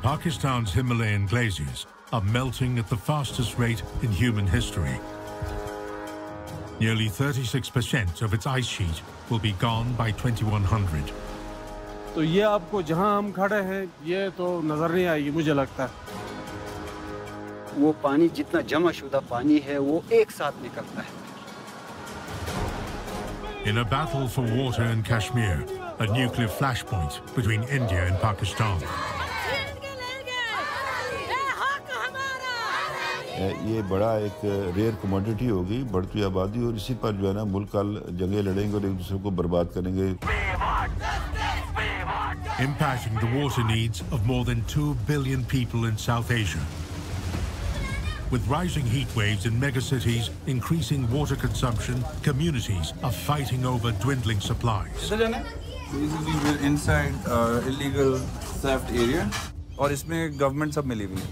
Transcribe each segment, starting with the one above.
Pakistan's Himalayan glaciers are melting at the fastest rate in human history. Nearly 36% of its ice sheet will be gone by 2100. तो ये आपको जहां हम खड़े हैं ये तो नजर नहीं आएगी मुझे लगता है। वो पानी जितना जमा शुदा पानी है वो एक साथ निकलता है। In a battle for water in Kashmir, a nuclear flashpoint between India and Pakistan. ये बड़ा एक रेयर कमोडिटी होगी, बढ़ती आबादी, और इसी पर जो है ना मुल्क कल जंगें लड़ेंगे और एक दूसरे को बर्बाद करेंगे। Impacting the water needs of more than 2 billion people in South Asia. With rising heat waves in megacities, increasing water consumption, communities are fighting over dwindling supplies. Basically, we're inside illegal theft area, और इसमें government सब मिली हुई है।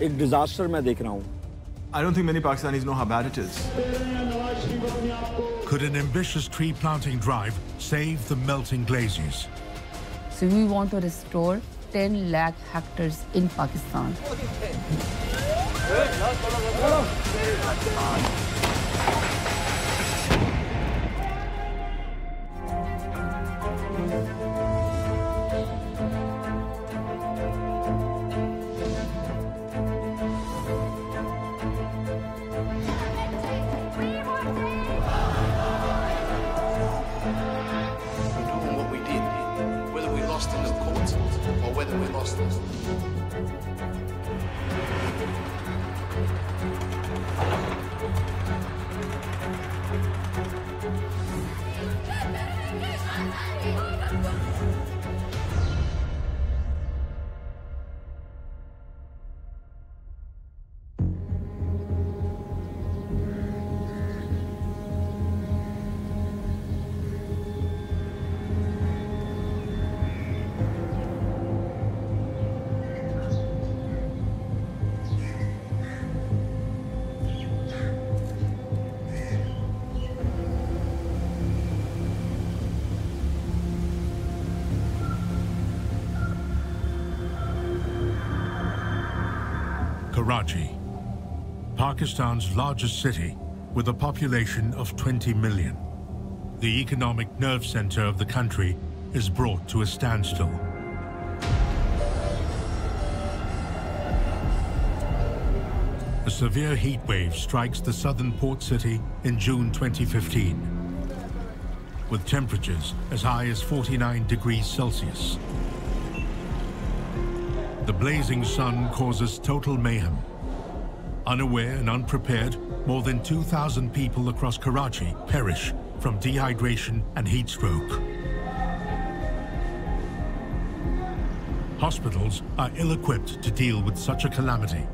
एक disaster मैं देख रहा हूँ। I don't think many Pakistanis know how bad it is. Could an ambitious tree planting drive save the melting glaciers? So we want to restore 10 lakh hectares in Pakistan. Karachi, Pakistan's largest city with a population of 20 million. The economic nerve center of the country is brought to a standstill. A severe heat wave strikes the southern port city in June 2015, with temperatures as high as 49 degrees Celsius. The blazing sun causes total mayhem. Unaware and unprepared, more than 2,000 people across Karachi perish from dehydration and heat stroke. Hospitals are ill-equipped to deal with such a calamity.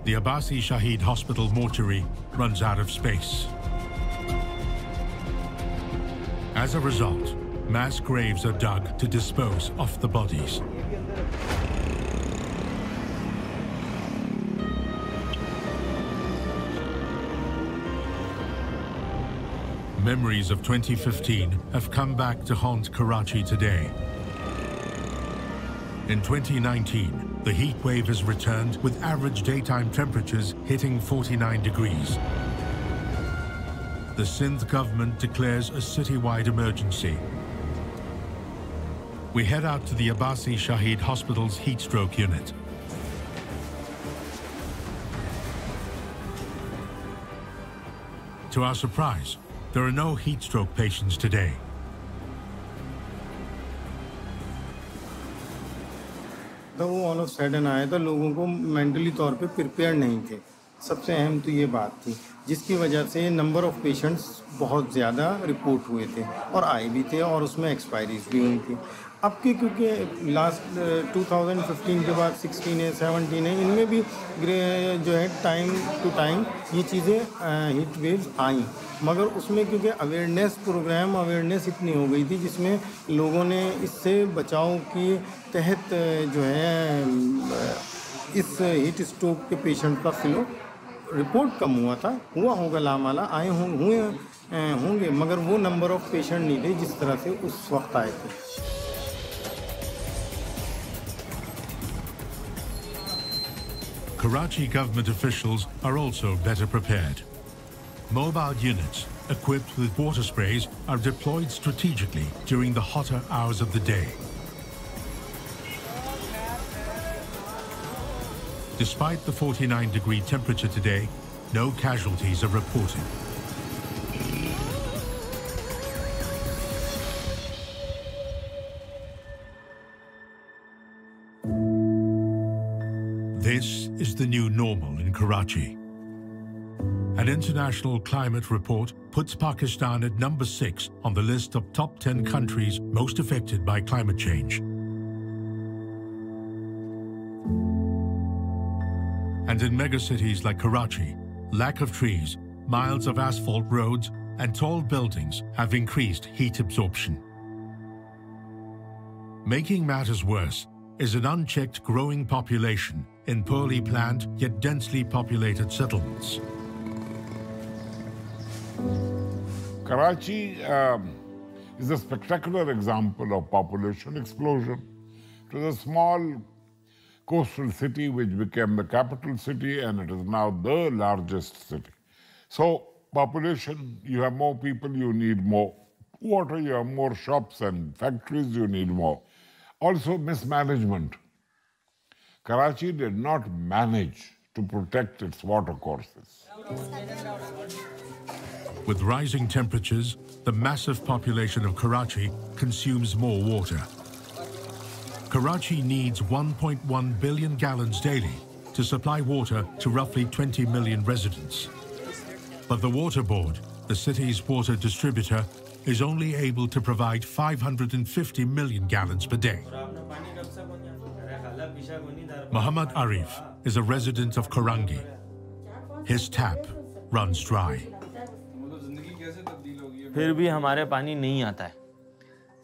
The Abbasi Shaheed Hospital mortuary runs out of space. As a result, mass graves are dug to dispose of the bodies. Memories of 2015 have come back to haunt Karachi today. In 2019, the heat wave has returned with average daytime temperatures hitting 49 degrees. The Sindh government declares a citywide emergency. We head out to the Abbasi Shaheed Hospital's heat stroke unit. To our surprise, there are no heat stroke patients today. तो वो all of sudden आया था, लोगों को mentally तौर पे prepare नहीं थे। सबसे अहम तो ये बात थी, जिसकी वजह से नंबर ऑफ पेशेंट्स बहुत ज़्यादा रिपोर्ट हुए थे और आए भी थे और उसमें एक्सपायरीज भी हुई थी। अब के क्योंकि लास्ट 2015 के बाद 16 है 17 है, इनमें भी जो है टाइम टू टाइम ये चीज़ें हीट वेव्स आई, मगर उसमें क्योंकि अवेयरनेस इतनी हो गई थी जिसमें लोगों ने इससे बचाव के तहत जो है इस हीट स्ट्रोक के पेशेंट का फ्लो रिपोर्ट कम हुआ था, हुआ होगा लामाला, आए होंगे, मगर वो नंबर ऑफ पेशेंट नहीं थे जिस तरह से उस वक्त आए थे। Karachi government officials are also better prepared. Mobile units equipped with water sprays are deployed strategically during the hotter hours of the day. Despite the 49-degree temperature today, no casualties are reported. This is the new normal in Karachi. An international climate report puts Pakistan at number 6 on the list of top 10 countries most affected by climate change. And in megacities like Karachi, lack of trees, miles of asphalt roads, and tall buildings have increased heat absorption. Making matters worse is an unchecked growing population in poorly planned yet densely populated settlements. Karachi is a spectacular example of population explosion. It was a small coastal city which became the capital city, and it is now the largest city. So population, you have more people, you need more water, you have more shops and factories, you need more. Also mismanagement. Karachi did not manage to protect its water courses. With rising temperatures, the massive population of Karachi consumes more water. Karachi needs 1.1 billion gallons daily to supply water to roughly 20 million residents. But the Water Board, the city's water distributor, is only able to provide 550 million gallons per day. Muhammad Arif is a resident of Karangi. His tap runs dry. फिर भी हमारे पानी नहीं आता है,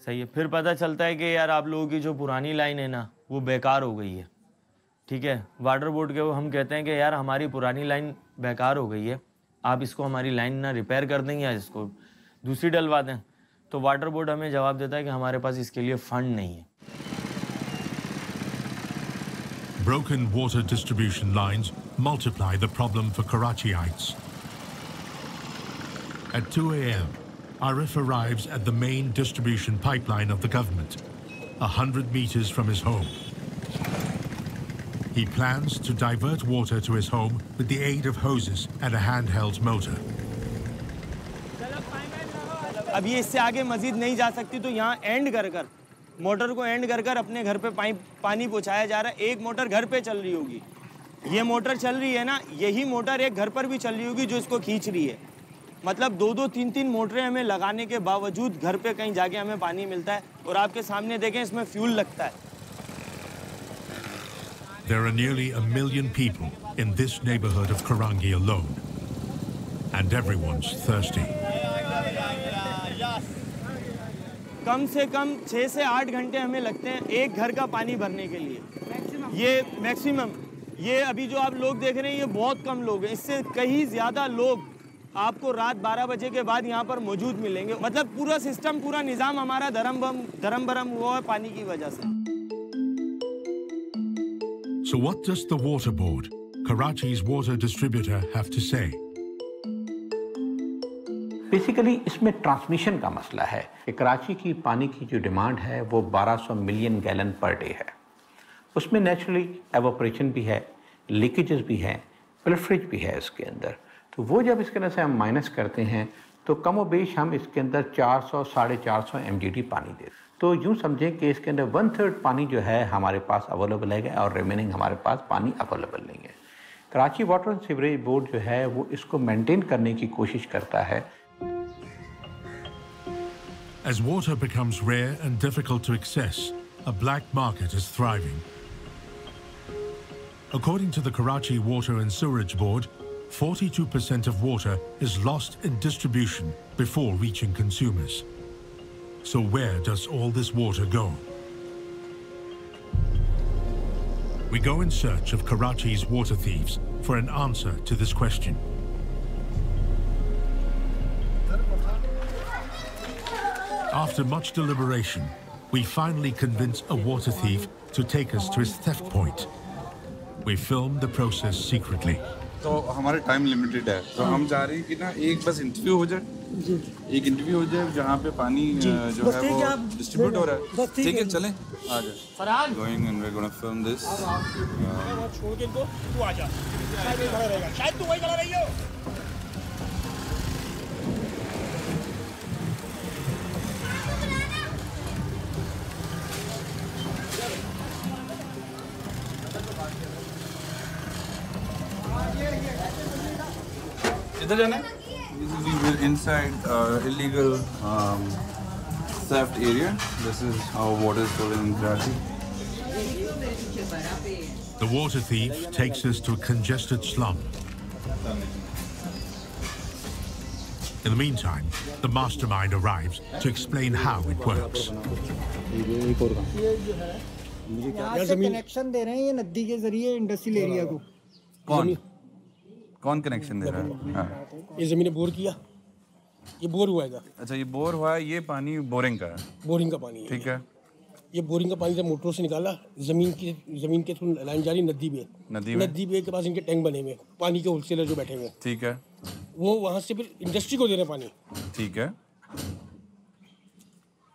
सही है। फिर पता चलता है कि यार आप लोगों की जो पुरानी लाइन है ना वो बेकार हो गई है, ठीक है। वाटर बोर्ड के वो हम कहते हैं कि यार हमारी पुरानी लाइन बेकार हो गई है, आप इसको हमारी लाइन ना रिपेयर कर दें या इसको दूसरी डलवा दें। तो वाटर बोर्ड हमें जवाब देता है कि हमारे पास इसके लिए फंड नहीं है। Broken water distribution lines multiply the problem for Karachiites. At 2 a.m., Arif arrives at the main distribution pipeline of the government, 100 meters from his home. He plans to divert water to his home with the aid of hoses and a handheld motor. अब ये इससे आगे मजीद नहीं जा सकती, तो यहाँ and कर मोटर को एंड कर अपने घर पे पानी पहुँचाया जा रहा है। एक मोटर घर पे चल रही होगी, ये मोटर चल रही है ना, यही मोटर एक घर पर भी चल रही होगी जो इसको खींच रही है। मतलब 2-2, 3-3 मोटरें हमें लगाने के बावजूद घर पे कहीं जाके हमें पानी मिलता है। और आपके सामने देखें इसमें फ्यूल लगता है। There are nearly 1 million people in this neighborhood of Karangi alone, and everyone's thirsty. कम से कम 6 से 8 घंटे हमें लगते हैं एक घर का पानी भरने के लिए। ये मैक्सिमम, ये अभी जो आप लोग देख रहे हैं ये बहुत कम लोग हैं, इससे कहीं ज़्यादा लोग आपको रात 12 बजे के बाद यहाँ पर मौजूद मिलेंगे। मतलब पूरा सिस्टम, पूरा निज़ाम हमारा धर्म भरम हुआ है पानी की वजह से। So what does the Water Board, Karachi's water distributor, have to say? Basically इसमें ट्रांसमिशन का मसला है कि कराची की पानी की जो डिमांड है वो 1200 मिलियन गैलन पर डे है। उसमें नेचुरली एवोपरेशन भी है, लीकेजेस भी है, पिल्फरेज भी है इसके अंदर। तो वो जब इसके अंदर से हम माइनस करते हैं तो कम बेश हम इसके अंदर 400-450 MGD पानी देते। तो यूँ समझें कि इसके अंदर 1/3 पानी जो है हमारे पास अवेलेबल है और रिमेनिंग हमारे पास पानी अवेलेबल नहीं है। Karachi water and sewerage board जो है वो इसको मेंटेन करने की कोशिश करता है। As water becomes rare and difficult to access, a black market is thriving. According to the Karachi Water and Sewerage Board, 42% of water is lost in distribution before reaching consumers. So where does all this water go? We go in search of Karachi's water thieves for an answer to this question. After much deliberation, we finally convince a water thief to take us to his theft point. We film the process secretly. तो हमारे time limited है, तो हम चाह रहे हैं कि ना एक बस इंटरव्यू हो जाए, एक इंटरव्यू हो जाए जहाँ पे पानी जो है वो डिस्ट्रीब्यूट हो रहा है। ठीक है, चलें आ जाए। Going and we're gonna film this. छोड़ के इनको तू आ जा, शायद वही खड़ा रहेगा, शायद तू वही खड़ा रही हो। इधर जाना है? We're inside illegal theft area. This is how water is flowing in Karachi. The water thief takes us to a congested slum. In the meantime, the mastermind arrives to explain how it works. यहाँ से connection दे रहे हैं ये नदी के जरिए industrial area को। कौन कनेक्शन दे रहा है? हाँ। ये जमीन बोर किया, ये बोर हुआ है। अच्छा, ये बोर हुआ है, ये पानी बोरिंग का है। बोरिंग का पानी है। ठीक है। ये बोरिंग का पानी जब मोटरों से निकाला, जमीन के थ्रू लाइन जा रही नदी में के पास इनके टैंक बने हुए, पानी के होलसेलर जो बैठे हुए। ठीक है। वो वहाँ से फिर इंडस्ट्री को दे रहे हैं पानी। ठीक है।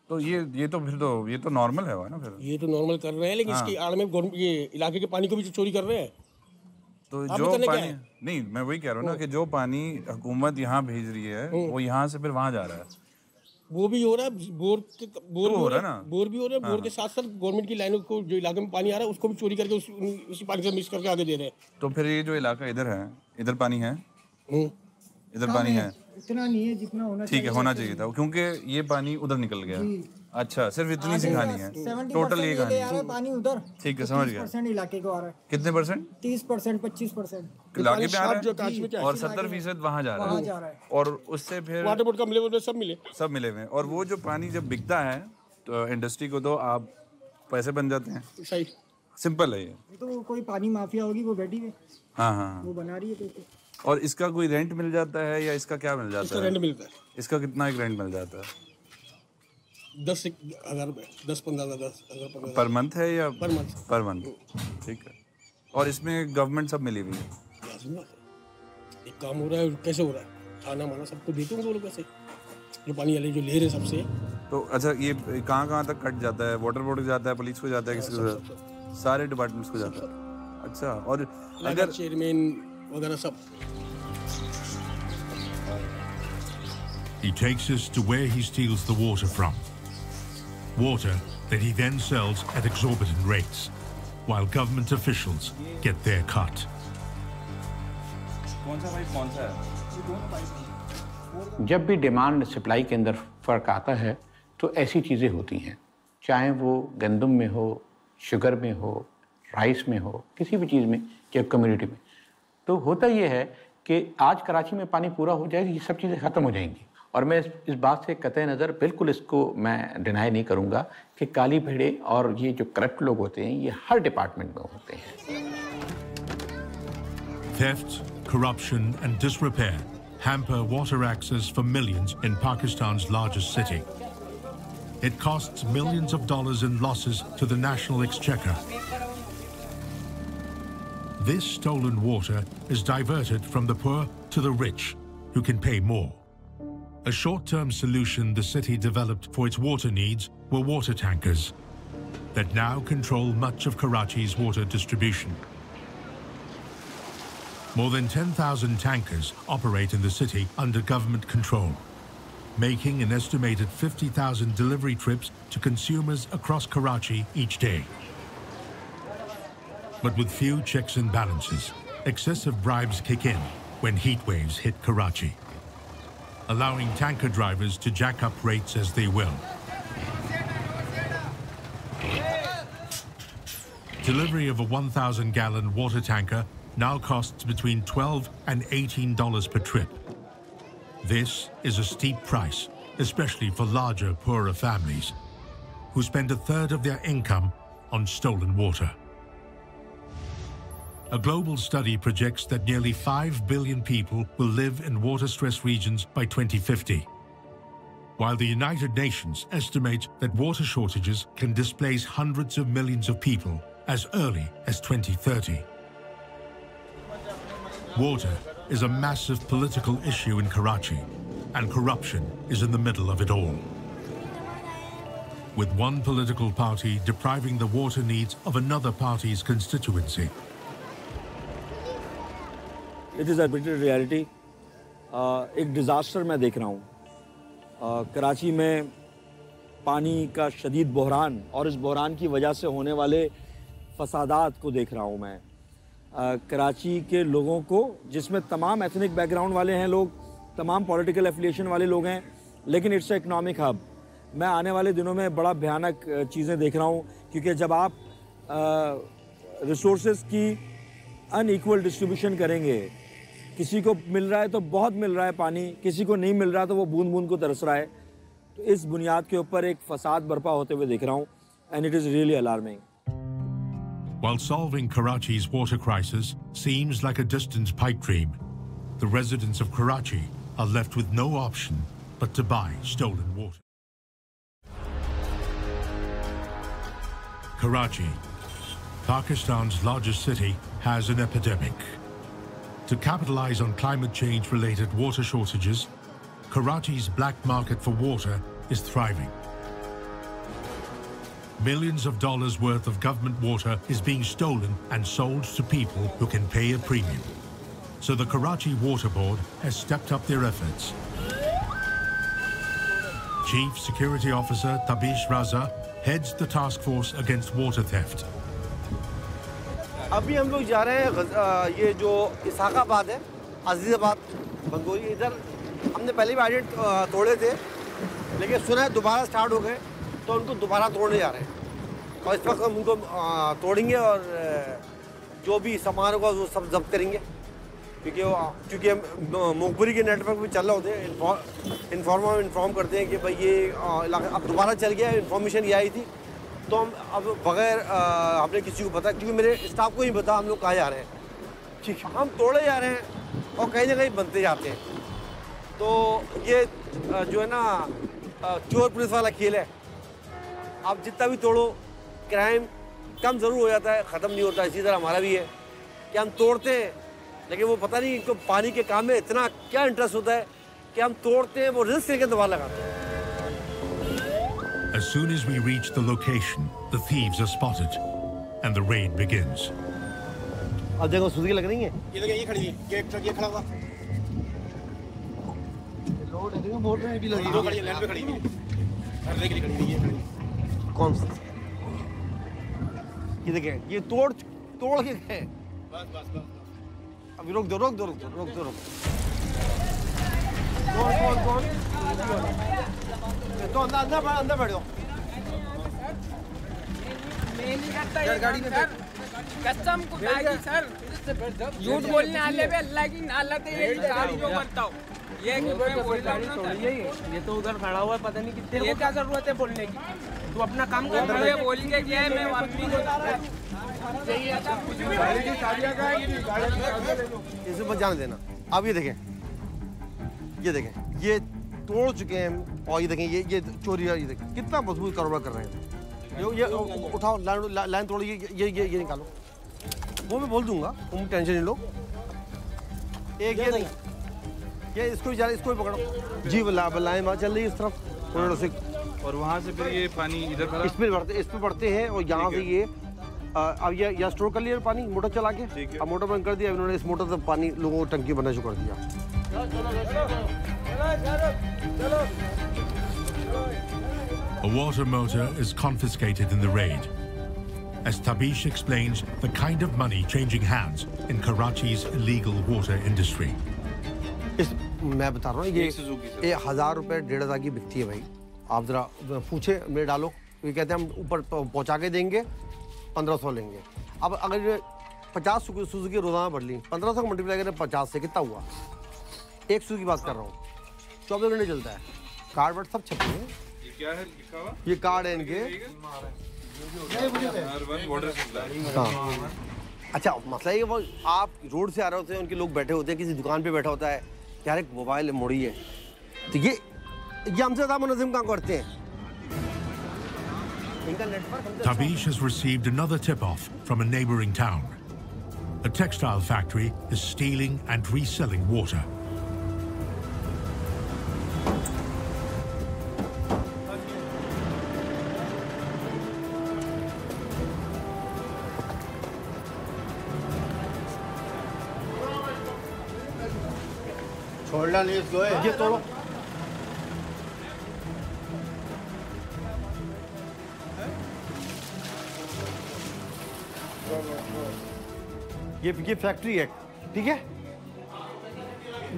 तो ये तो नॉर्मल है ना फिर? ये तो नॉर्मल कर रहे हैं, लेकिन इसकी आड़ में ये इलाके के पानी को भी चोरी कर रहे हैं। तो जो पानी नहीं, मैं वही कह रहा हूँ ना कि जो पानी हुकूमत यहाँ भेज रही है वो यहाँ से फिर वहाँ जा रहा है। वो भी हो रहा है, बोर हो रहा है ना, बोर भी हो रहा है। बोर के साथ साथ गवर्नमेंट की लाइनों को जो इलाके में पानी आ रहा है उसको भी चोरी करके उसी पानी से मिक्स करके आगे दे रहे हैं। तो फिर ये जो इलाका इधर है, इधर पानी है, इधर पानी है, इतना नहीं है जितना होना चाहिए। ठीक है, होना चाहिए था, क्योंकि ये पानी उधर निकल गया। अच्छा, सिर्फ इतनी सी कहानी है, टोटल ये कहानी है। पानी उधर, ठीक है, समझ गया। 30% इलाके को आ रहा है। कितने परसेंट? 30%, 25% इलाके पे आ रहा है और 70% वहाँ जा रहा है। और उससे फिर वाटर बोर्ड का मिले, सब मिले हुए। और वो जो पानी जब बिकता है तो इंडस्ट्री को दो, आप पैसे बन जाते हैं। सही, सिंपल है ये। तो कोई पानी माफिया होगी वो बैठी है। हाँ, वो बना रही है पैसे। और इसका कोई रेंट मिल जाता है या इसका क्या मिल जाता है? रेंट मिलता है। इसका कितना एक रेंट मिल जाता है? 10,000 रुपये, 10-15,000 पर मंथ है या पर मंथ? ठीक है। और इसमें गवर्नमेंट सब मिली हुई है? एक काम हो रहा है, कैसे हो रहा है, खाना माना सबको देते होंगे वो लोग, कैसे जो पानी वाले जो ले रहे सबसे। तो अच्छा, ये कहाँ तक कट जाता है? वाटर बोर्ड जाता है, पुलिस को जाता है, किसको जाता है? सारे डिपार्टमेंट्स को जाता है। अच्छा, और अगर चेयरमैन वगैरह सब। He takes us to where he steals the water from. Water that he then sells at exorbitant rates, while government officials get their cut. कौन सा पाइप कौन सा है? जब भी डिमांड सप्लाई के अंदर फ़र्क आता है तो ऐसी चीज़ें होती हैं, चाहे वो गंदम में हो, शुगर में हो, राइस में हो, किसी भी चीज़ में या कम्युनिटी में। तो होता ये है कि आज कराची में पानी पूरा हो जाएगा, ये सब चीज़ें ख़त्म हो जाएंगी। और मैं इस बात से कतई नज़र बिल्कुल इसको मैं डिनाई नहीं करूँगा कि काली भेड़े और ये जो करप्ट लोग होते हैं ये हर डिपार्टमेंट में होते हैं। Theft, corruption and disrepair hamper water access for millions in Pakistan's largest city. It costs millions of dollars in losses to the national exchequer. This stolen water is diverted from the poor to the rich, who can pay more. A short-term solution the city developed for its water needs were water tankers that now control much of Karachi's water distribution. More than 10,000 tankers operate in the city under government control, making an estimated 50,000 delivery trips to consumers across Karachi each day. But with few checks and balances, excessive bribes kick in when heat waves hit Karachi, allowing tanker drivers to jack up rates as they will. Delivery of a 1,000-gallon water tanker now costs between $12 and $18 per trip. This is a steep price, especially for larger, poorer families, who spend a third of their income on stolen water. A global study projects that nearly 5 billion people will live in water-stressed regions by 2050, while the United Nations estimates that water shortages can displace hundreds of millions of people as early as 2030. Water is a massive political issue in Karachi, and corruption is in the middle of it all, with one political party depriving the water needs of another party's constituency. It is a bitter reality. एक disaster मैं देख रहा हूँ कराची में पानी का शदीद बहरान और इस बहरान की वजह से होने वाले फसादात को देख रहा हूँ मैं कराची के लोगों को, जिसमें तमाम एथनिक बैकग्राउंड वाले हैं लोग, तमाम पॉलिटिकल एफिलिएशन वाले लोग हैं, लेकिन इट्स इकोनॉमिक हब। मैं आने वाले दिनों में बड़ा भयानक चीज़ें देख रहा हूँ, क्योंकि जब आप रिसोर्सेज की अनइक्वल डिस्ट्रीब्यूशन करेंगे, किसी को मिल रहा है तो बहुत मिल रहा है पानी, किसी को नहीं मिल रहा तो वो बूंद बूंद को तरस रहा है, तो इस बुनियाद के ऊपर एक फसाद बर्पा होते हुए देख रहा हूँ, and it is really alarming. While solving Karachi's water crisis seems like a distant pipe dream, the residents of Karachi are left with no option but to buy stolen water. Karachi, Pakistan's largest city, has an epidemic. To capitalize on climate change-related water shortages, Karachi's black market for water is thriving. Millions of dollars worth of government water is being stolen and sold to people who can pay a premium. So the Karachi Water Board has stepped up their efforts. Chief Security Officer Tabish Raza heads the task force against water theft. अभी हम लोग जा रहे हैं ये जो इसाकाबाद है, अजीजाबाद, बंगोरी, इधर हमने पहले भी आइडेंट तोड़े थे, लेकिन सुना है दोबारा स्टार्ट हो गए, तो उनको दोबारा तोड़ने जा रहे हैं और इस वक्त हम उनको तोड़ेंगे और जो भी सामान होगा वो सब जब्त करेंगे, क्योंकि हम मुखबरी के नेटवर्क में चल रहे होते हैं, इन्फॉर्म करते हैं कि भाई ये इलाका अब दोबारा चल गया, इन्फॉर्मेशन ये आई थी, तो हम अब बगैर हमने किसी को पता, क्योंकि मेरे स्टाफ को ही पता हम लोग कहाँ जा रहे हैं, ठीक है, हम तोड़े जा रहे हैं और कहीं ना कहीं बनते जाते हैं। तो ये जो है ना चोर पुलिस वाला खेल है, आप जितना भी तोड़ो क्राइम कम ज़रूर हो जाता है, ख़त्म नहीं होता। इसी तरह हमारा भी है कि हम तोड़ते हैं, लेकिन वो पता नहीं इनको पानी के काम में इतना क्या इंटरेस्ट होता है कि हम तोड़ते हैं, वो रिस्क लेके दबा लगाते हैं। As soon as we reach the location, the thieves are spotted, and the raid begins. अब देखो सुधगी लग रही है, ये देखिए ये खड़ी है, ये खड़ा हुआ लोड है, मोटर भी लगी है, लैंड पे खड़ी है, भरने के लिए खड़ी है। कौन सा? ये देखिए ये तोड़ के गए। बस अभी रोक दो कौन तो अंदर बैठ जाओ। गाड़ी में कसम खुदा सर, झूठ बोलने वाले पे अल्लाह की नालत है, ये गाड़ी जो करता हूँ ये तो उधर खड़ा हुआ है, पता नहीं कितने, ये क्या जरूरत है बोलने की, तू अपना काम कर रहा है, बोल के क्या है, मैं अपनी इसे मत जाने देना। अब ये देखें ये तोड़ चुके हैं और ये देखें ये चोरी, ये देखें कितना मजबूत कारोबार कर रहे हैं। ये उठाओ लाइन तोड़ो, ये निकालो, वो मैं बोल दूंगा, तुम टेंशन नहीं लो। एक ये इसको भी पकड़ो जी, लाइन वहाँ चल रही है इस तरफ से, और वहाँ से फिर ये पानी इधर इस पे बढ़ते हैं और यहाँ से ये अब ये स्टोर कर लिया पानी मोटर चला के, अब मोटर बंद कर दिया इन्होंने, इस मोटर से पानी लोगों को टंकी बनना शुरू कर दिया। A water motor is confiscated in the raid. As Tabish explains the kind of money changing hands in Karachi's illegal water industry. मैं बता रहा हूँ ये 1000 रुपये 1500 की बिकती है भाई, आप जरा पूछे मेरे डालो, ये कहते हैं हम ऊपर पहुँचा के देंगे 1500 लेंगे। अब अगर 50 सुजुकी रोजाना बढ़ ली, 1500 का मल्टीप्लाई करें 50 से कितना हुआ, 1 सुजुकी की बात कर रहा हूँ, 24 घंटे चलता है, कार्ड वर्ड सब छपते हैं। ये क्या है लिखा हुआ? ये कार्ड है इनके। हाँ अच्छा मसला ये वो आप रोड से आ रहे होते हैं, उनके लोग बैठे होते हैं, किसी दुकान पे बैठा होता है, यार एक मोबाइल मुड़ी है, तो ये हमसे ज़्यादा मुनज़्ज़म काम करते हैं। Tabish has received another tip-off from a neighboring town. A textile factory is stealing and reselling water. छोड़ना नहीं इसको, ये तोड़ो। ये फैक्ट्री है, ठीक है?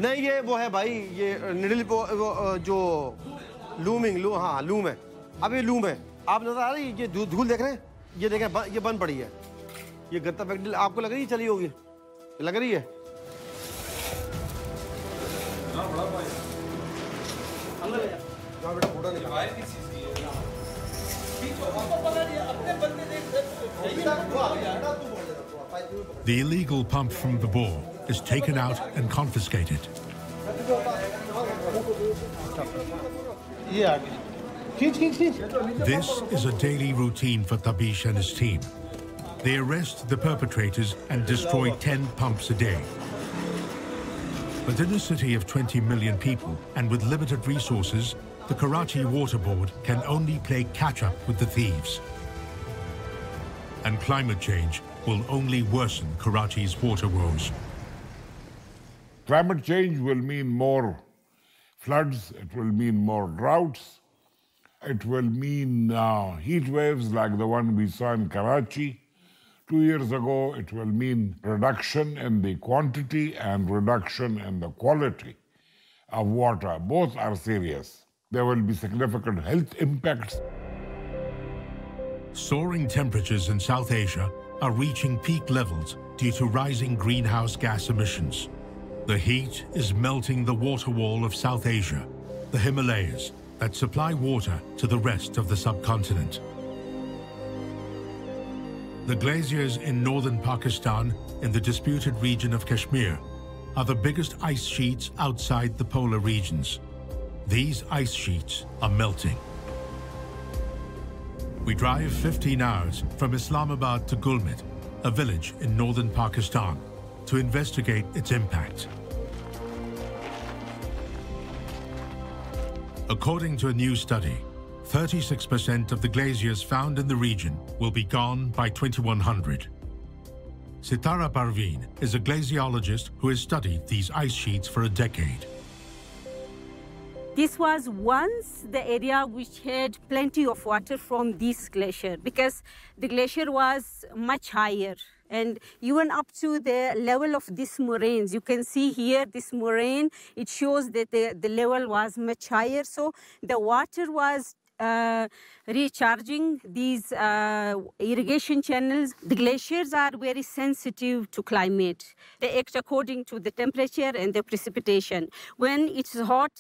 नहीं ये वो है भाई, ये निडल वो जो लूमिंग हाँ लूम है। अब ये लूम है, आप नजर आ रही है, ये धूल देख रहे हैं? ये देखें ये बंद पड़ी है। ये गत्ता फैक्ट्री आपको लग रही है चली होगी? लग रही है? The illegal pump from the bore is taken out and confiscated. This is a daily routine for Tabish and his team. They arrest the perpetrators and destroy 10 pumps a day. But in a city of 20 million people and with limited resources, the Karachi Water Board can only play catch-up with the thieves. And climate change will only worsen Karachi's water woes. Climate change will mean more floods, it will mean more droughts, it will mean heat waves like the one we saw in Karachi 2 years ago. It will mean reduction in the quantity and reduction in the quality of water. Both are serious. There will be significant health impacts. Soaring temperatures in South Asia are reaching peak levels due to rising greenhouse gas emissions. The heat is melting the water wall of South Asia, the Himalayas, that supply water to the rest of the subcontinent. The glaciers in northern Pakistan, in the disputed region of Kashmir, are the biggest ice sheets outside the polar regions. These ice sheets are melting. We drive 15 hours from Islamabad to Gulmit, a village in northern Pakistan, to investigate its impact. According to a new study, 36% of the glaciers found in the region will be gone by 2100. Sitara Parveen is a glaciologist who has studied these ice sheets for a decade. This was once the area which had plenty of water from this glacier, because the glacier was much higher, and even up to the level of this moraines. You can see here this moraine, it shows that the level was much higher, so the water was recharging these irrigation channels. The glaciers are very sensitive to climate. They act according to the temperature and the precipitation. When it's hot,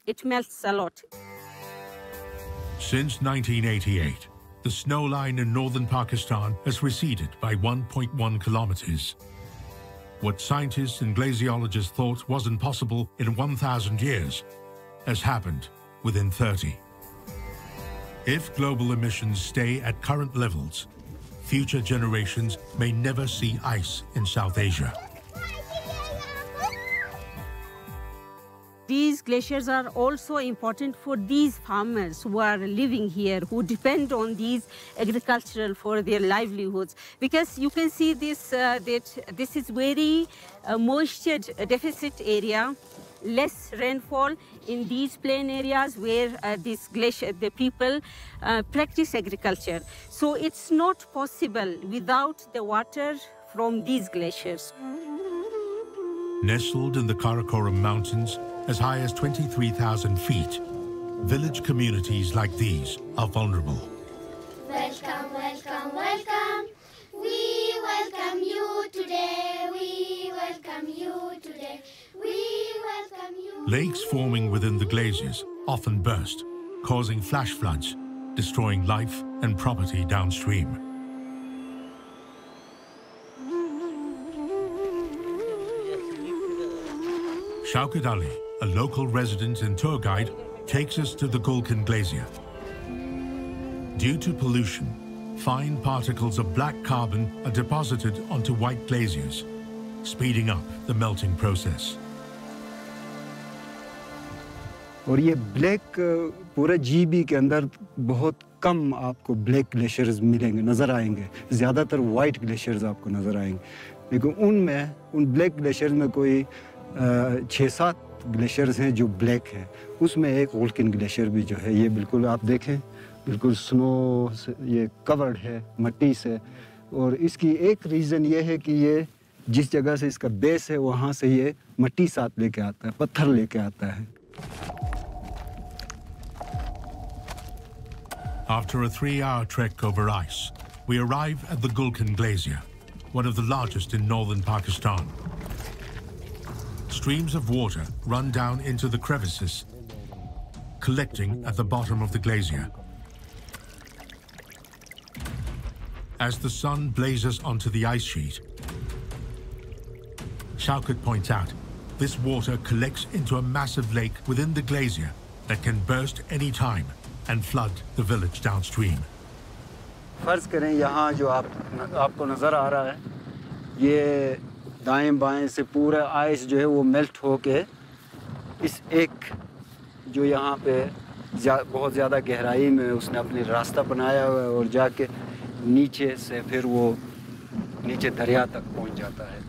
it melts a lot. Since 1988, the snow line in northern Pakistan has receded by 1.1 kilometers. What scientists and glaciologists thought wasn't possible in 1,000 years has happened within 30. If global emissions stay at current levels, future generations may never see ice in South Asia. These glaciers are also important for these farmers who are living here, who depend on these agricultural for their livelihoods. Because you can see this, that this is very moisture deficit area, less rainfall in these plain areas where the people practice agriculture. So it's not possible without the water from these glaciers. Nestled in the Karakoram Mountains, as high as 23,000 feet, village communities like these are vulnerable. Welcome, welcome, welcome. We welcome you today. We welcome you today. We welcome you. Lakes forming within the glaciers often burst, causing flash floods, destroying life and property downstream. Shaukat Ali, a local resident and tour guide, takes us to the Gulkan Glacier. Due to pollution, fine particles of black carbon are deposited onto white glaciers, speeding up the melting process. और ये black पूरा GB के अंदर बहुत कम आपको black glaciers मिलेंगे, नज़र आएंगे। ज़्यादातर वाइट ग्लेशियर्स आपको नज़र आएंगे, लेकिन उन ब्लैक ग्लेशियर्स में कोई 6-7 ग्लेशियर्स हैं जो ब्लैक हैं। उसमें एक गुल्कन ग्लेशियर भी जो है, ये बिल्कुल आप देखें, बिल्कुल स्नो से ये कवर्ड है, मट्टी से। और इसकी एक रीज़न ये है कि ये जिस जगह से इसका बेस है वहाँ से ये मट्टी साथ लेके आता है, पत्थर लेके आता है। After a 3-hour trek over ice, we arrive at the Gulkan Glacier, one of the largest in northern Pakistan. Streams of water run down into the crevices, collecting at the bottom of the glacier. As the sun blazes onto the ice sheet, Shaukat points out, this water collects into a massive lake within the glacier that can burst any time and flood the village downstream. फर्ज करें यहाँ जो आपको नज़र आ रहा है, ये दाएं बाएं से पूरा आइस जो है वो मेल्ट होके इस एक जो यहाँ पे बहुत ज़्यादा गहराई में उसने अपनी रास्ता बनाया हुआ है और जाके नीचे से फिर वो नीचे दरिया तक पहुँच जाता है।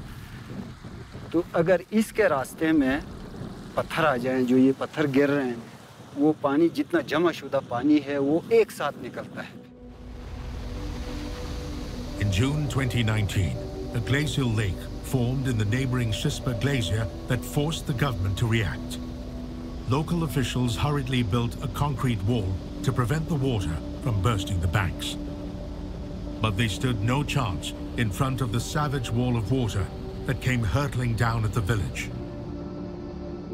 तो अगर इसके रास्ते में पत्थर आ जाएं, जो ये पत्थर गिर रहे हैं, वो पानी जितना जमाशुदा पानी है वो एक साथ निकलता है। In June 2019, a glacial lake formed in the neighboring Shispa Glacier that forced the government to react. Local officials hurriedly built a concrete wall to prevent the water from bursting the banks. But they stood no chance in front of the savage wall of water that came hurtling down at the village.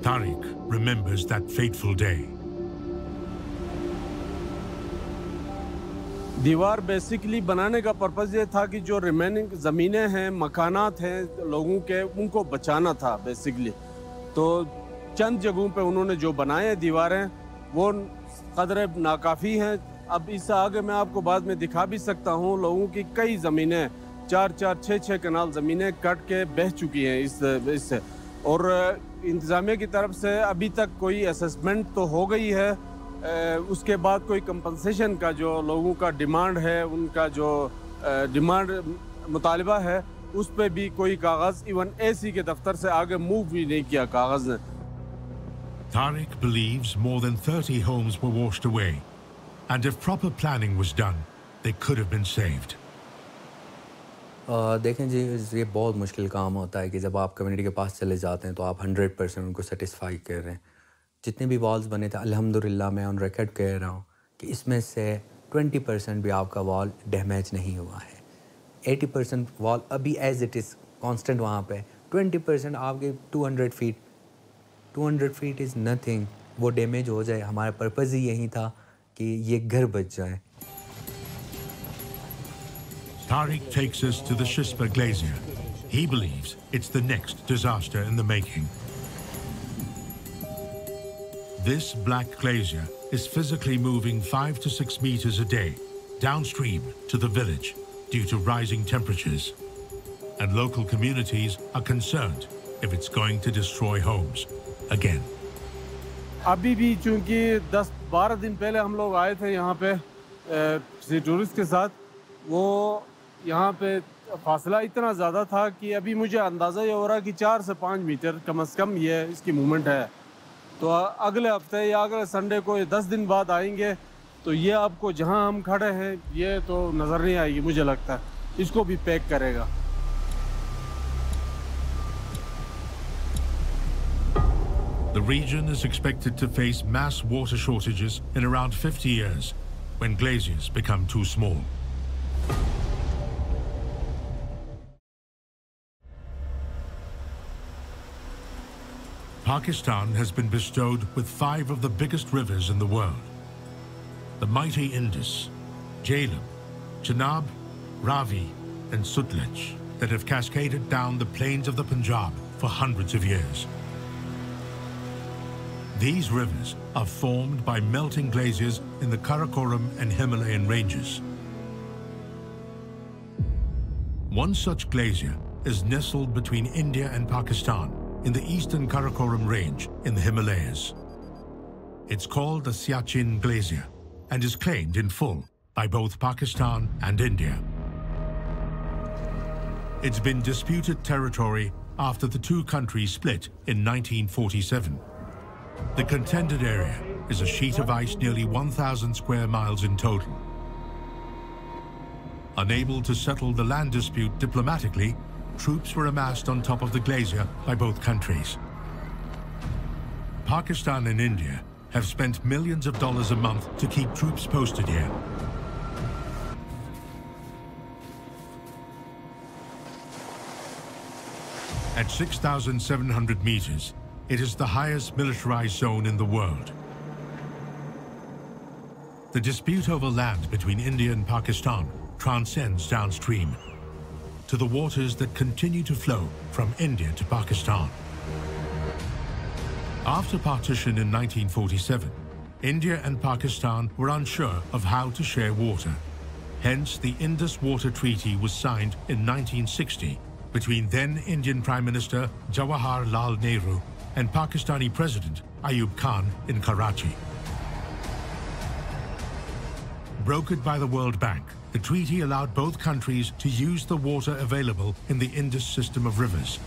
Tariq remembers that fateful day. दीवार basically बनाने का purpose ये था कि जो remaining ज़मीनें हैं, मकानात हैं लोगों के, उनको बचाना था बेसिकली। तो चंद जगहों पे उन्होंने जो बनाए दीवारें वो कदरे नाकाफ़ी हैं। अब इससे आगे मैं आपको बाद में दिखा भी सकता हूँ, लोगों की कई ज़मीनें 4-4, 6-6 कनाल ज़मीनें कट के बह चुकी हैं इससे। और इंतज़ामिया की तरफ से अभी तक कोई असेसमेंट तो हो गई है, उसके बाद कोई कंपनसेशन का जो लोगों का डिमांड है, उनका जो डिमांड मुतालिबा है, उस पे भी कोई कागज़ इवन एसी के दफ्तर से आगे मूव भी नहीं किया कागज़ ने। Tariq believes more than 30 homes were washed away, and if proper planning was done, they could have been saved. देखें जी, ये बहुत मुश्किल काम होता है कि जब आप कम्युनिटी के पास चले जाते हैं तो आप 100% उनको सेटिस्फाई कर रहे हैं। जितने भी वॉल्स बने थे, अल्हम्दुलिल्लाह मैं ऑन रिकॉर्ड कह रहा हूँ कि इसमें से 20% भी आपका वॉल डैमेज नहीं हुआ है। 80% वॉल अभी एज इट इज़ कांस्टेंट वहाँ पे। 20% आपके 200 फीट इज़ नथिंग, वो डैमेज हो जाए। हमारा पर्पज़ ही यही था कि ये घर बच जाए। Tariq takes us to the Shispa Glacier. He believes it's the next disaster in the making. This black glacier is physically moving 5 to 6 meters a day downstream to the village due to rising temperatures. And local communities are concerned if it's going to destroy homes again. अभी भी चूँकि 10-12 दिन पहले हम लोग आए थे यहाँ पे किसी टूरिस्ट के साथ, वो यहाँ पे फासला इतना ज़्यादा था कि अभी मुझे अंदाज़ा ये हो रहा है कि 4 से 5 मीटर कम से कम ये इसकी मूवमेंट है। तो अगले हफ्ते या अगले संडे को 10 दिन बाद आएंगे तो ये आपको जहाँ हम खड़े हैं ये तो नज़र नहीं आएगी, मुझे लगता है इसको भी पैक करेगा। The region is expected to face mass water shortages in around 50 years when glaciers become too small. Pakistan has been bestowed with 5 of the biggest rivers in the world. The mighty Indus, Jhelum, Chenab, Ravi and Sutlej that have cascaded down the plains of the Punjab for hundreds of years. These rivers are formed by melting glaciers in the Karakoram and Himalayan ranges. One such glacier is nestled between India and Pakistan in the eastern Karakoram range in the Himalayas. It's called the Siachen Glacier and is claimed in full by both Pakistan and India. It's been disputed territory after the two countries split in 1947. The contended area is a sheet of ice nearly 1,000 square miles in total. Unable to settle the land dispute diplomatically, troops were amassed on top of the glacier by both countries. Pakistan and India have spent millions of dollars a month to keep troops posted here. At 6,700 meters, it is the highest militarized zone in the world. The dispute over land between India and Pakistan transcends downstream to the waters that continue to flow from India to Pakistan. After partition in 1947, India and Pakistan were unsure of how to share water. Hence, the Indus Water Treaty was signed in 1960 between then Indian Prime Minister Jawaharlal Nehru and Pakistani President Ayub Khan in Karachi. Brokered by the World Bank, the treaty allowed both countries to use the water available in the Indus system of rivers.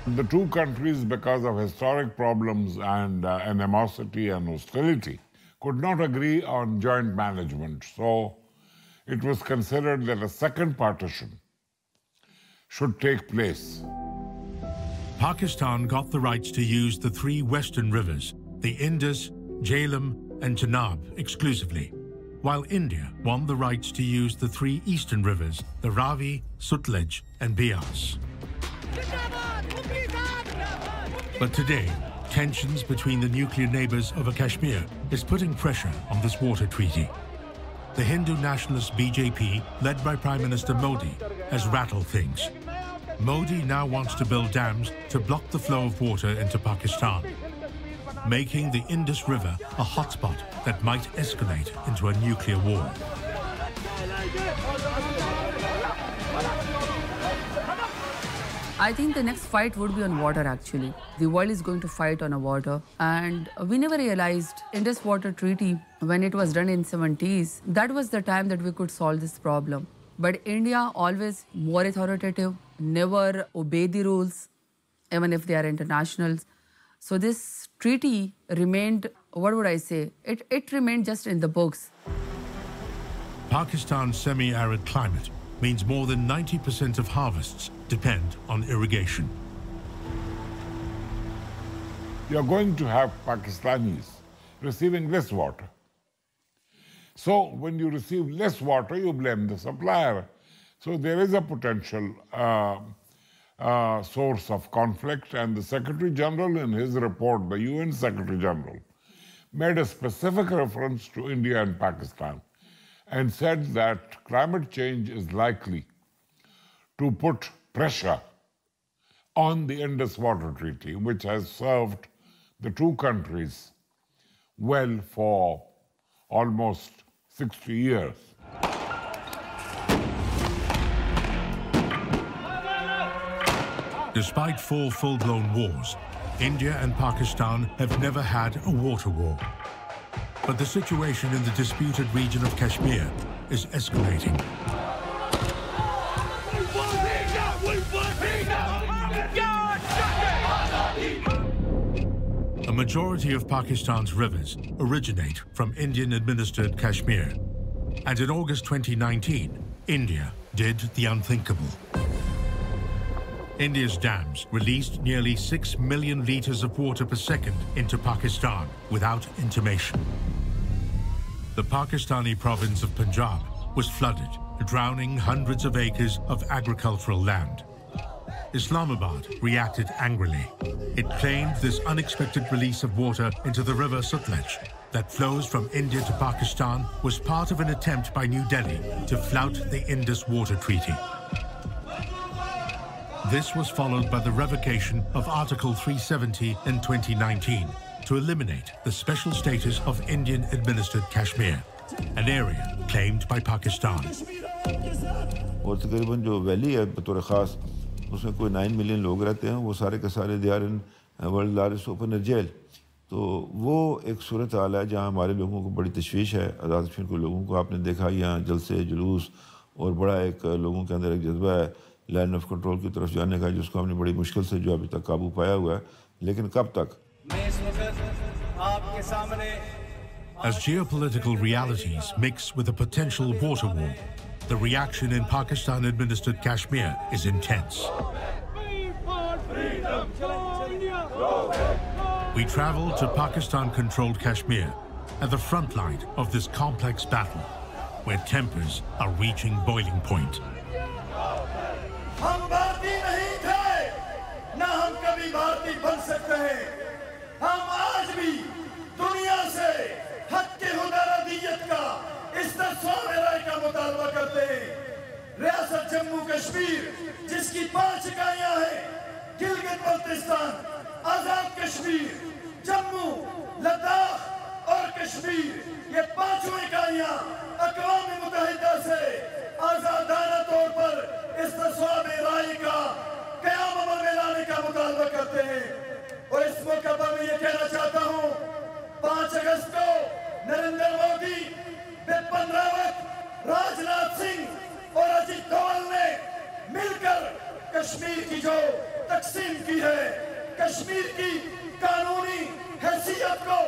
The two countries, because of historic problems and animosity and hostility, could not agree on joint management. So it was considered that a second partition should take place. Pakistan got the rights to use the three western rivers, the Indus, Jhelum, and Chenab, exclusively, while India won the rights to use the three eastern rivers, the Ravi, Sutlej, and Beas. But today, tensions between the nuclear neighbors over Kashmir is putting pressure on this water treaty. The Hindu nationalist BJP, led by Prime Minister Modi, has rattled things. Modi now wants to build dams to block the flow of water into Pakistan, making the Indus River a hotspot that might escalate into a nuclear war. I think the next fight would be on water, actually. The world is going to fight on a water. And we never realized Indus Water Treaty, when it was done in 70s, that was the time that we could solve this problem. But India always more authoritative, never obey the rules, even if they are internationals. So this treaty remained, what would I say? It remained just in the books. Pakistan's semi-arid climate means more than 90% of harvests depend on irrigation. You're going to have Pakistanis receiving less water. So when you receive less water, you blame the supplier. So there is a potential source of conflict, and the Secretary General in his report, the UN Secretary General, made a specific reference to India and Pakistan and said that climate change is likely to put pressure on the Indus Water Treaty, which has served the two countries well for almost 60 years. Despite 4 full-blown wars, India and Pakistan have never had a water war. But the situation in the disputed region of Kashmir is escalating. A majority of Pakistan's rivers originate from Indian-administered Kashmir. And in August 2019, India did the unthinkable. India's dams released nearly 6 million litres of water per second into Pakistan without intimation. The Pakistani province of Punjab was flooded, drowning hundreds of acres of agricultural land. Islamabad reacted angrily. It claimed this unexpected release of water into the river Sutlej that flows from India to Pakistan was part of an attempt by New Delhi to flout the Indus Water Treaty. This was followed by the revocation of Article 370 in 2019 to eliminate the special status of Indian-administered Kashmir, an area claimed by Pakistan. और तकरीबन जो valley है बतौर ख़ास उसमें कोई 9 million लोग रहते हैं, वो सारे के सारे they are in world largest open air jail. तो वो एक सूरत हाल है जहाँ हमारे लोगों को बड़ी तशवीश है। आज़ाद कश्मीर के लोगों को आपने देखा यहाँ जलसे जुलूस और बड़ा एक लोगों के अंदर एक जज्बा है लैंड ऑफ कंट्रोल की तरफ जाने का, जिसको हमने बड़ी मुश्किल से जो अभी तक काबू पाया हुआ है, लेकिन कब तक। As geopolitical realities mix with a potential water war, the reaction in Pakistan-administered Kashmir is intense. We travel to Pakistan-controlled Kashmir at the front line of this complex battle, where tempers are reaching boiling point. हम भारतीय नहीं थे, ना हम कभी भारतीय बन सकते हैं। हम आज भी दुनिया से हक के हुदारदियत का इस्तेमाल राय का मुतालबा करते हैं। रियासत जम्मू कश्मीर जिसकी 5 इकाइयां हैं, गिलगित बल्तिस्तान, आजाद कश्मीर, जम्मू, लद्दाख और कश्मीर, ये 5 इकाइयां अक़वाम मुत्तहिदा से आजादाना तौर पर इस्तेमाल राय का क़याम अमल में लाने का मुतालबा करते हैं। और इस मौके पर मैं ये कहना चाहता हूँ, 5 अगस्त को नरेंद्र मोदी, बिपिन रावत, राजनाथ सिंह और अजीत डोवाल ने मिलकर कश्मीर की जो तकसीम की है, कश्मीर की कानूनी हैसियत को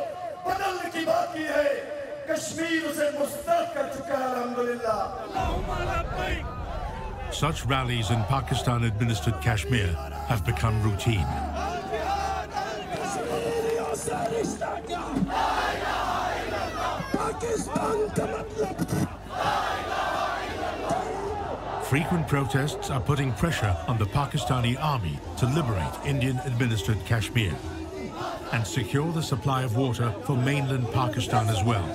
बदलने की बात की है। कश्मीर उसे मुस्तरद कर चुका है, अल्हम्दुलिल्लाह। Such rallies in Pakistan-administered Kashmir have become routine. Frequent protests are putting pressure on the Pakistani army to liberate Indian-administered Kashmir and secure the supply of water for mainland Pakistan as well.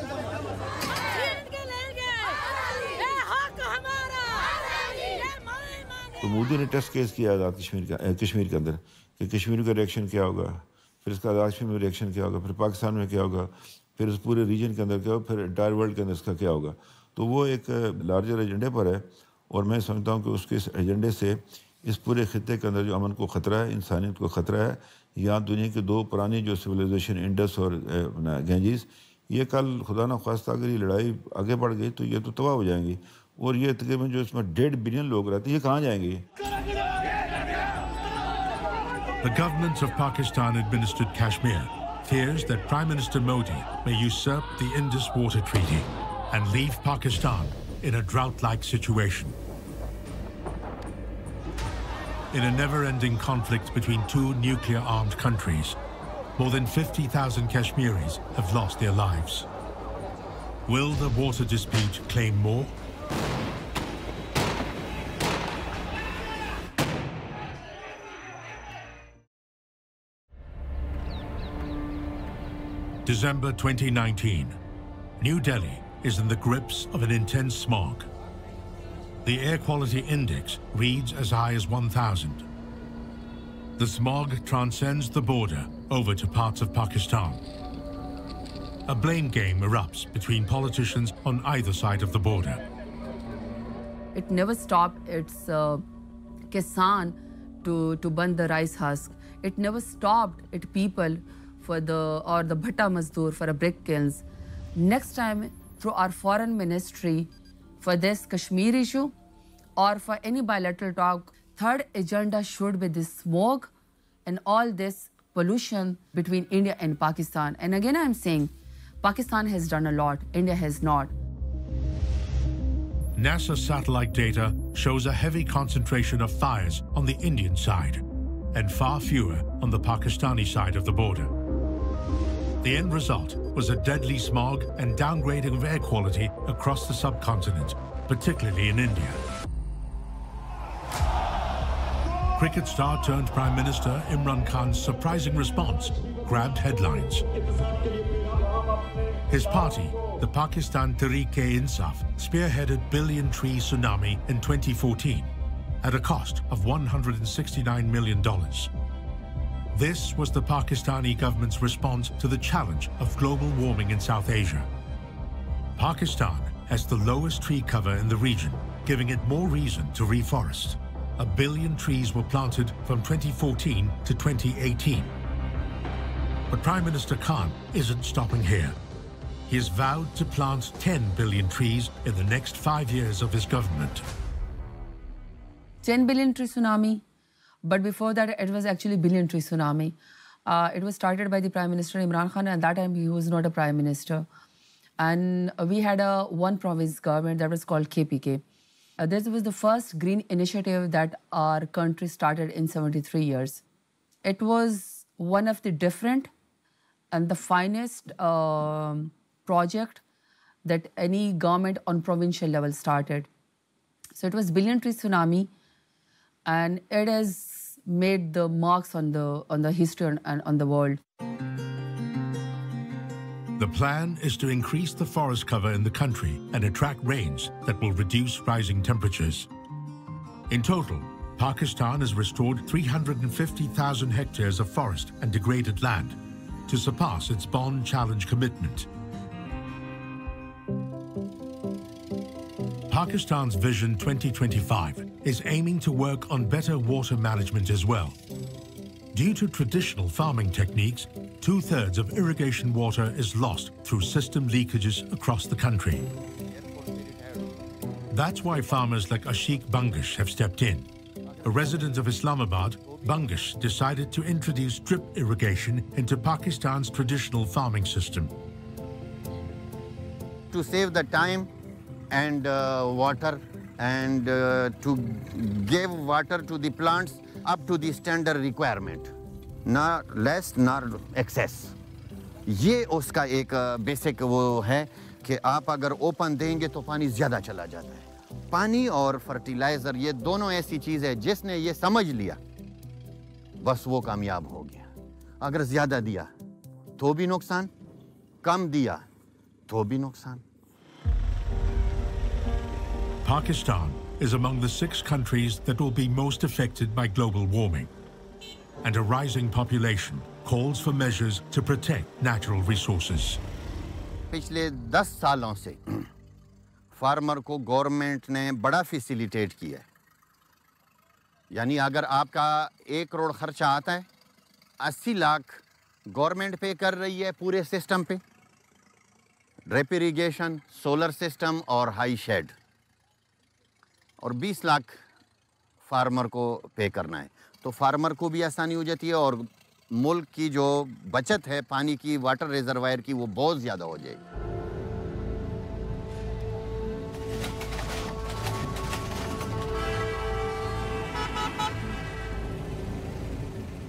तो मोदी ने test case किया आज़ाद कश्मीर के अंदर कि कश्मीर का reaction क्या होगा, फिर इसका आज़ाद कश्मीर में रिएक्शन क्या होगा, फिर पाकिस्तान में क्या होगा, फिर उस पूरे रीजन के अंदर क्या होगा, फिर एंटायर वर्ल्ड के अंदर इसका क्या होगा। तो वो एक लार्जर एजेंडे पर है और मैं समझता हूँ कि उसके इस एजेंडे से इस पूरे खित्ते के अंदर जो अमन को ख़तरा है, इंसानियत को ख़तरा है। यहाँ दुनिया की 2 पुरानी जो सिविलाइजेशन इंडस और गैंजीज, ये कल खुदा न ख्वास्ता अगर ये लड़ाई आगे बढ़ गई तो ये तो तबाह हो जाएंगी। और ये तकरीबन जो इसमें 1.5 बिलियन लोग रहते हैं, ये कहाँ जाएंगे? The government of Pakistan-administered Kashmir fears that Prime Minister Modi may usurp the Indus Water Treaty and leave Pakistan in a drought-like situation. In a never-ending conflict between 2 nuclear-armed countries, more than 50,000 Kashmiris have lost their lives. Will the water dispute claim more? December 2019. New Delhi is in the grips of an intense smog. The air quality index reads as high as 1,000. The smog transcends the border over to parts of Pakistan. A blame game erupts between politicians on either side of the border. It never stopped its kisan to burn the rice husk. It never stopped its people for the bhatta mazdoor for a brick kilns. Next time, through our foreign ministry, for this Kashmir issue or for any bilateral talk, third agenda should be this smog and all this pollution between India and Pakistan. And again, I'm saying, Pakistan has done a lot, India has not. NASA satellite data shows a heavy concentration of fires on the Indian side and far fewer on the Pakistani side of the border. The end result was a deadly smog and downgrading of air quality across the subcontinent, particularly in India. Cricket star turned Prime Minister Imran Khan's surprising response grabbed headlines. His party, the Pakistan Tehreek-e-Insaf, spearheaded billion-tree tsunami in 2014 at a cost of $169 million. This was the Pakistani government's response to the challenge of global warming in South Asia. Pakistan has the lowest tree cover in the region, giving it more reason to reforest. 1 billion trees were planted from 2014 to 2018. But Prime Minister Khan isn't stopping here. He has vowed to plant 10 billion trees in the next 5 years of his government. 10 billion tree tsunami, but before that it was actually billion tree tsunami. It was started by the Prime Minister Imran Khan, and at that time he was not a Prime Minister. And we had a one province government that was called KPK. This was the first green initiative that our country started in 73 years. It was one of the different and the finest project that any government on provincial level started. So it was billion tree tsunami, and it has made the marks on the history and on the world. The plan is to increase the forest cover in the country and attract rains that will reduce rising temperatures. In total, Pakistan has restored 350,000 hectares of forest and degraded land to surpass its Bonn Challenge commitment. Pakistan's Vision 2025 is aiming to work on better water management as well. Due to traditional farming techniques, 2/3 of irrigation water is lost through system leakages across the country. That's why farmers like Ashiq Bangish have stepped in. A resident of Islamabad, Bangish decided to introduce drip irrigation into Pakistan's traditional farming system. To save the time and water and to give water to the plants up to the standard requirement, not less nor excess. ये उसका एक basic वो है कि आप अगर open देंगे तो पानी ज़्यादा चला जाता है. पानी और फर्टिलाइज़र ये दोनों ऐसी चीज़ है जिसने ये समझ लिया बस वो कामयाब हो गया. अगर ज़्यादा दिया तो भी नुकसान, कम दिया तो भी नुकसान. Pakistan is among the 6 countries that will be most affected by global warming. And a rising population calls for measures to protect natural resources. पिछले 10 सालों से फार्मर को गवर्नमेंट ने बड़ा फैसिलिटेट किया है. यानी अगर आपका 1 करोड़ खर्चा आता है, 80 लाख गवर्नमेंट पे कर रही है पूरे सिस्टम पे. ड्रिप इरिगेशन, सोलर सिस्टम और हाई शेड. और 20 लाख फार्मर को पे करना है. तो फार्मर को भी आसानी हो जाती है और मुल्क की जो बचत है पानी की, वाटर रिजर्वायर की, वो बहुत ज़्यादा हो जाएगी.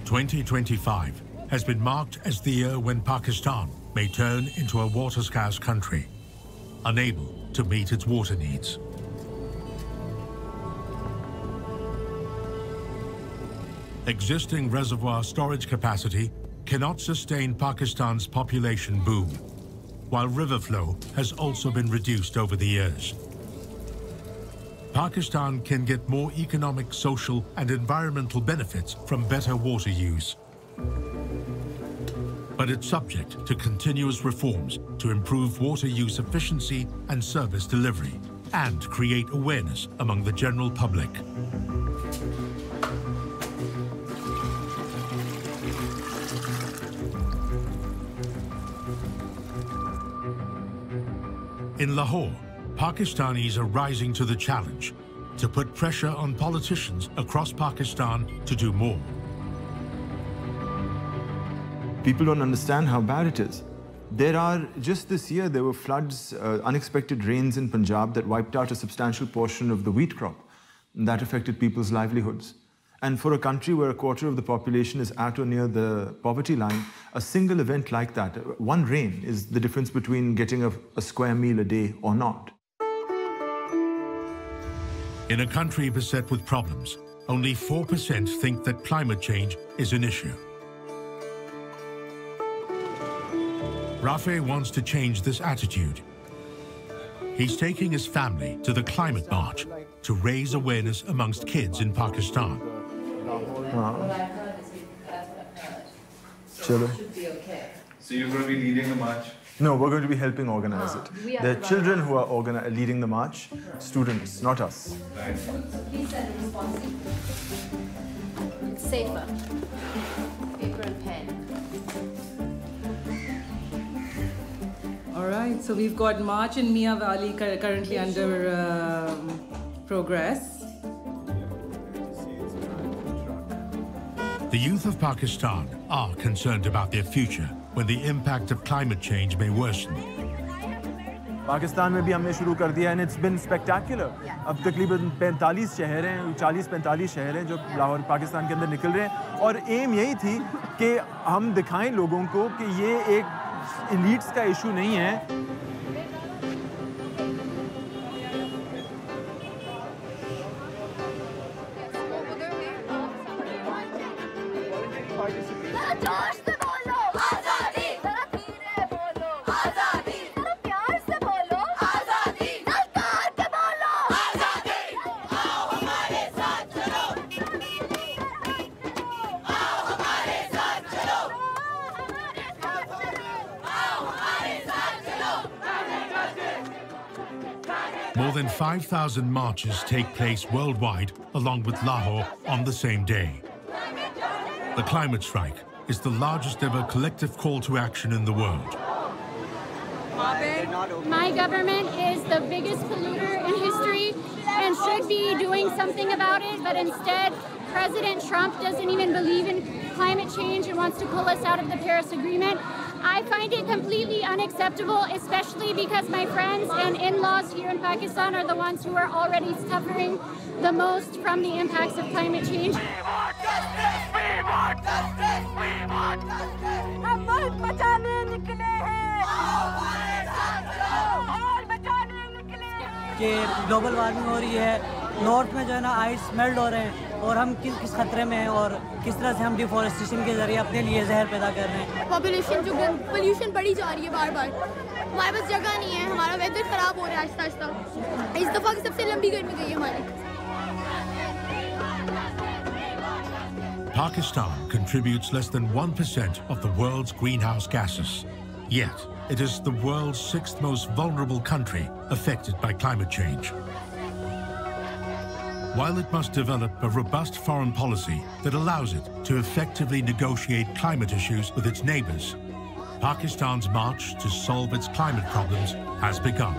2025 has been marked as the year when Pakistan may turn into a water-scarce country, unable to meet its water needs. Existing reservoir storage capacity cannot sustain Pakistan's population boom, while river flow has also been reduced over the years. Pakistan can get more economic, social, and environmental benefits from better water use. But it's subject to continuous reforms to improve water use efficiency and service delivery, and create awareness among the general public. In Lahore, Pakistanis are rising to the challenge to put pressure on politicians across Pakistan to do more. People don't understand how bad it is. Just this year, there were floods, unexpected rains in Punjab that wiped out a substantial portion of the wheat crop. That affected people's livelihoods. And for a country where 1/4 of the population is at or near the poverty line, a single event like that, one rain, is the difference between getting a square meal a day or not. In a country beset with problems, only 4% think that climate change is an issue. Rafe wants to change this attitude. He's taking his family to the climate march to raise awareness amongst kids in Pakistan. Chalo. So you're going to be leading the march? No, we're going to be helping organize it. They're children who are leading the march, students, not us. Right. Please send a response. It's safer. Paper and pen. All right, so we've got March in Mia Valley currently under progress. The youth of Pakistan are concerned about their future when the impact of climate change may worsen. Pakistan में भी हमने शुरू कर दिया and it's been spectacular. अब तकरीबन 45 शहर हैं, 40-45 शहर हैं जो लाहौर पाकिस्तान के अंदर निकल रहे हैं और एम यही थी कि हम दिखाएं लोगों को कि ये एक एलीट्स का इशू नहीं है. More than 5,000 marches take place worldwide along with Lahore on the same day. The climate strike is the largest ever collective call to action in the world. My government is the biggest polluter in history and should be doing something about it, but instead President Trump doesn't even believe in climate change and wants to pull us out of the Paris Agreement. I find it completely unacceptable, especially because my friends and in-laws here in Pakistan are the ones who are already suffering the most from the impacts of climate change. कि global warming हो रही है, north में जो है ना ice melt हो रहे हैं और हम किस खतरे में हैं और किस तरह से हम डिफॉरेस्टेशन के जरिए अपने लिए जहर पैदा कर रहे हैं. पोल्यूशन बढ़ी जा रही है बार-बार. हमारे पास जगह नहीं है, हमारा वेदर खराब हो रहा है आहिस्ता-आहिस्ता. इस दफा की सबसे लंबी गर्मी गई है हमारी. Pakistan contributes less than 1% of the world's greenhouse gases. Yet, it is the world's 6th most vulnerable country affected by climate change. While it must develop a robust foreign policy that allows it to effectively negotiate climate issues with its neighbors, Pakistan's march to solve its climate problems has begun.